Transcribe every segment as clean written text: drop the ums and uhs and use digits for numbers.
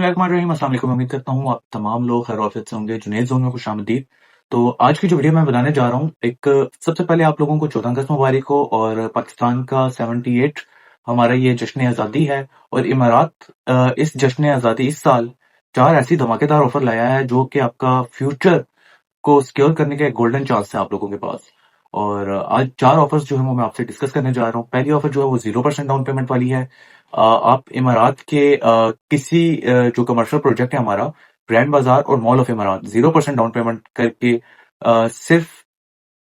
बिस्मिल्लाहिर्रहमानिर्रहीम, अस्सलाम वालेकुम। उम्मीद करता हूँ आप तमाम लोग खैर आफियत से होंगे। जुनैद ज़ोन में खुशामदीद। तो आज की जो वीडियो मैं बनाने जा रहा हूँ, सबसे पहले आप लोगों को 14 अगस्त मुबारक हो। और पाकिस्तान का 78 हमारा ये जश्न आज़ादी है। और इमारात इस जश्न आज़ादी इस साल 4 ऐसी धमाकेदार ऑफर लाया है जो कि आपका फ्यूचर को सिक्योर करने का एक गोल्डन चांस है आप लोगों के पास। और आज 4 ऑफर्स जो है वो मैं आपसे डिस्कस करने जा रहा हूँ। पहली ऑफर जो है वो 0% डाउन पेमेंट वाली है। आप इमारात के किसी जो कमर्शियल प्रोजेक्ट है हमारा, ग्रैंड बाजार और मॉल ऑफ इमारात, 0% डाउन पेमेंट करके सिर्फ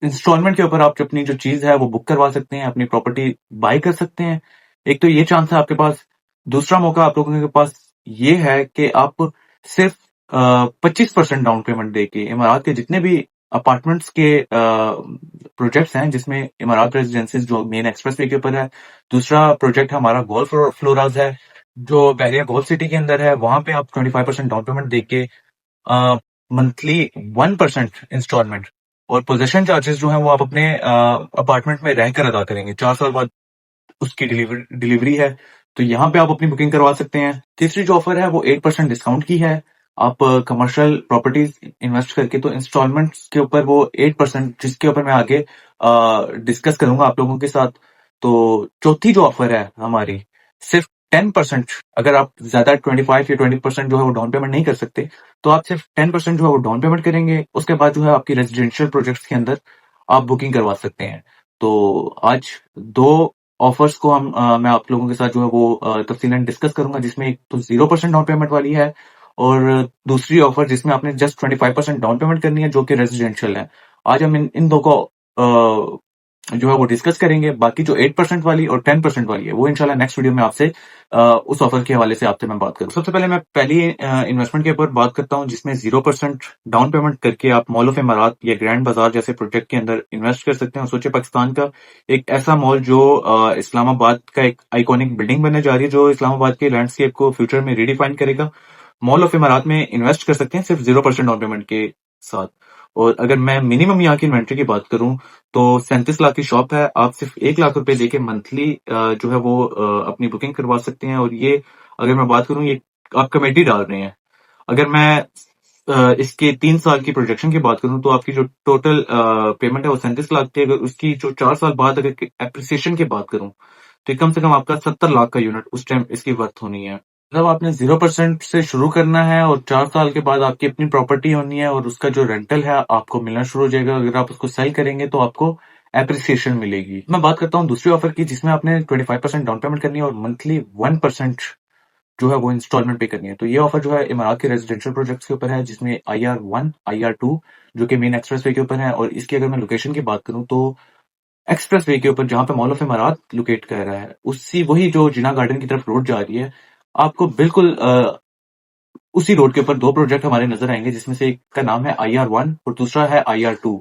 इंस्टॉलमेंट के ऊपर आप जो अपनी जो चीज है वो बुक करवा सकते हैं, अपनी प्रॉपर्टी बाय कर सकते हैं। एक तो ये चांस है आपके पास। दूसरा मौका आप लोगों के पास ये है कि आप सिर्फ 25% डाउन पेमेंट देके इमारात के जितने भी अपार्टमेंट्स के प्रोजेक्ट्स हैं, जिसमें इमारात रेजिडेंसीज जो मेन एक्सप्रेस वे के ऊपर है। दूसरा प्रोजेक्ट हमारा गोल्फ फ्लोराज है जो बहरिया गोल्फ सिटी के अंदर है। वहां पे आप 25% डाउन पेमेंट देके मंथली 1% इंस्टॉलमेंट और पोजेशन चार्जेस जो है वो आप अपने अपार्टमेंट में रहकर अदा करेंगे। 4 साल बाद उसकी डिलीवरी है, तो यहाँ पे आप अपनी बुकिंग करवा सकते हैं। तीसरी जो ऑफर है वो 8% डिस्काउंट की है। आप कमर्शियल प्रॉपर्टीज इन्वेस्ट करके तो इंस्टॉलमेंट के ऊपर वो 8%, जिसके ऊपर मैं आगे डिस्कस करूंगा आप लोगों के साथ। तो चौथी जो ऑफर है हमारी, सिर्फ 10%, अगर आप ज्यादा 25 या 20% जो है वो डाउन पेमेंट नहीं कर सकते, तो आप सिर्फ 10% जो है वो डाउन पेमेंट करेंगे। उसके बाद जो है आपकी रेजिडेंशियल प्रोजेक्ट्स के अंदर आप बुकिंग करवा सकते हैं। तो आज दो ऑफर्स को मैं आप लोगों के साथ जो है वो तफसीलन डिस्कस करूंगा, जिसमें एक तो 0% डाउन पेमेंट वाली है और दूसरी ऑफर जिसमें आपने जस्ट 25% डाउन पेमेंट करनी है, जो कि रेजिडेंशियल है। आज हम इन दो को जो है वो डिस्कस करेंगे। बाकी जो 8% वाली और 10% वाली है वो इंशाल्लाह नेक्स्ट वीडियो में आपसे उस ऑफर के हवाले से आपसे मैं बात करूँ। सबसे पहले मैं पहली इन्वेस्टमेंट के ऊपर बात करता हूँ, जिसमें 0% डाउन पेमेंट करके आप मॉल ऑफ इमारात या ग्रैंड बाजार जैसे प्रोजेक्ट के अंदर इन्वेस्ट कर सकते हैं। और सोचिए, पाकिस्तान का एक ऐसा मॉल जो इस्लामाबाद का एक आइकॉनिक बिल्डिंग बनने जा रही है, जो इस्लामाबाद के लैंडस्केप को फ्यूचर में रिडिफाइन करेगा। मॉल ऑफ इमारात में इन्वेस्ट कर सकते हैं सिर्फ 0% डाउन पेमेंट के साथ। और अगर मैं मिनिमम यहाँ की इन्वेंट्री की बात करूं तो 37 लाख की शॉप है। आप सिर्फ 1 लाख रुपए देके मंथली जो है वो अपनी बुकिंग करवा सकते हैं। और ये, अगर मैं बात करूं, ये आप कमेटी डाल रहे हैं। अगर मैं इसके 3 साल की प्रोजेक्शन की बात करूं तो आपकी जो टोटल पेमेंट है वो 37 लाख थी। अगर उसकी जो 4 साल बाद अगर एप्रिसिएशन की बात करूं तो ये कम से कम आपका 70 लाख का यूनिट उस टाइम इसकी वर्थ होनी है। मतलब आपने 0% से शुरू करना है और 4 साल के बाद आपकी अपनी प्रॉपर्टी होनी है और उसका जो रेंटल है आपको मिलना शुरू हो जाएगा। अगर आप उसको सेल करेंगे तो आपको एप्रिसिएशन मिलेगी। मैं बात करता हूँ दूसरी ऑफर की, जिसमें आपने 25% डाउन पेमेंट करनी है और मंथली 1% जो है वो इंस्टॉलमेंट पे करनी है। तो ये ऑफर जो है इमारात के रेजिडेंशियल प्रोजेक्ट्स के ऊपर है, जिसमें IR1, IR2 जो कि मेन एक्सप्रेस वे के ऊपर है। और इसकी अगर मैं लोकेशन की बात करूं तो एक्सप्रेस वे के ऊपर जहां पे मॉल ऑफ इमारात लोकेट कर रहा है, उसी वही जो जिना गार्डन की तरफ रोड जा रही है, आपको बिल्कुल उसी रोड के ऊपर दो प्रोजेक्ट हमारे नजर आएंगे, जिसमें से एक का नाम है IR1 और दूसरा है IR2।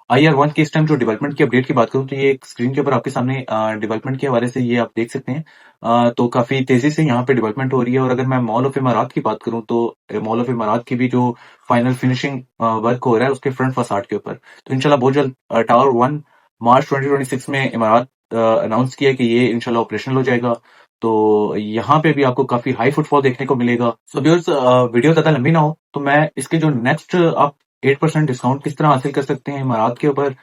IR1 की इस टाइम जो डेवलपमेंट की अपडेट की बात करूं तो ये एक स्क्रीन के ऊपर आपके सामने डेवलपमेंट के हवाले से ये आप देख सकते हैं। तो काफी तेजी से यहाँ पे डेवलपमेंट हो रही है। और अगर मैं मॉल ऑफ इमारात की बात करूं तो मॉल ऑफ इमारात की भी जो फाइनल फिनिशिंग वर्क हो रहा है उसके फ्रंट फसाड के ऊपर, तो इंशाल्लाह बहुत जल्द टावर 1 मार्च 2026 में इमारात अनाउंस किया कि ये इंशाल्लाह ऑपरेशनल हो जाएगा। तो यहाँ पे भी आपको काफी हाई फुटफॉल देखने को मिलेगा। सो व्यूअर्स, वीडियो ज्यादा लंबी ना हो तो मैं इसके जो नेक्स्ट आप 8% डिस्काउंट किस तरह हासिल कर सकते हैं इमारात के ऊपर,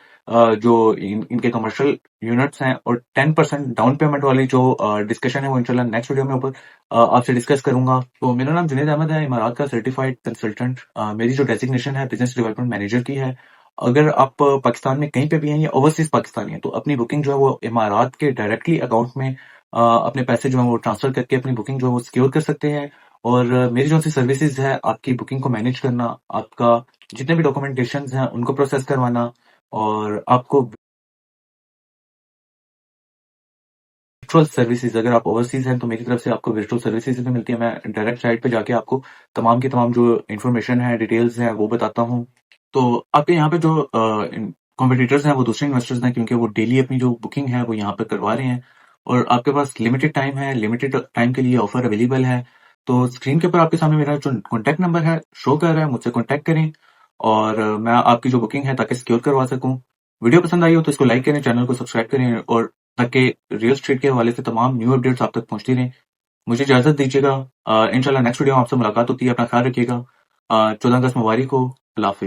जो इनके कमर्शियल यूनिट्स हैं, और 10% डाउन पेमेंट वाली जो डिस्कशन है वो इंशाल्लाह नेक्स्ट वीडियो में ऊपर आपसे डिस्कस करूंगा। तो मेरा नाम जुनैद अहमद है, इमारात का सर्टिफाइड कंसल्टेंट। मेरी जो डेजिग्नेशन है बिजनेस डेवलपमेंट मैनेजर की है। अगर आप पाकिस्तान में कहीं पे भी हैं या ओवरसीज पाकिस्तानी हैं तो अपनी बुकिंग जो है वो इमारात के डायरेक्टली अकाउंट में अपने पैसे जो है वो ट्रांसफर करके अपनी बुकिंग जो है वो सिक्योर कर सकते हैं। और मेरी जो सी सर्विसेज है, आपकी बुकिंग को मैनेज करना, आपका जितने भी डॉक्यूमेंटेशन हैं उनको प्रोसेस करवाना, और आपको विर्चुअल सर्विसेज, अगर आप ओवरसीज हैं तो मेरी तरफ से आपको विर्चुअल सर्विसेज भी मिलती है। मैं डायरेक्ट साइट पे जाके आपको तमाम की तमाम जो इन्फॉर्मेशन है, डिटेल्स हैं, वो बताता हूँ। तो आपके यहाँ पे जो कॉम्पिटिटर्स हैं वो दूसरे इन्वेस्टर्स हैं, क्योंकि वो डेली अपनी जो बुकिंग है वो यहाँ पे करवा रहे हैं। और आपके पास लिमिटेड टाइम है, लिमिटेड टाइम के लिए ऑफर अवेलेबल है। तो स्क्रीन के ऊपर आपके सामने मेरा जो कॉन्टैक्ट नंबर है शो कर रहा है, मुझसे कॉन्टैक्ट करें और मैं आपकी जो बुकिंग है ताकि सिक्योर करवा सकूं। वीडियो पसंद आई हो तो इसको लाइक करें, चैनल को सब्सक्राइब करें, और ताकि रियल स्टेट के हवाले से तमाम न्यू अपडेट्स आप तक पहुंचती रहें। मुझे इजाज़त दीजिएगा। इंशाल्लाह नेक्स्ट वीडियो में आपसे मुलाकात होती है। अपना ख़्याल रखिएगा। 14 अगस्त मुबारक हो। अल्लाह हाफ़िज़।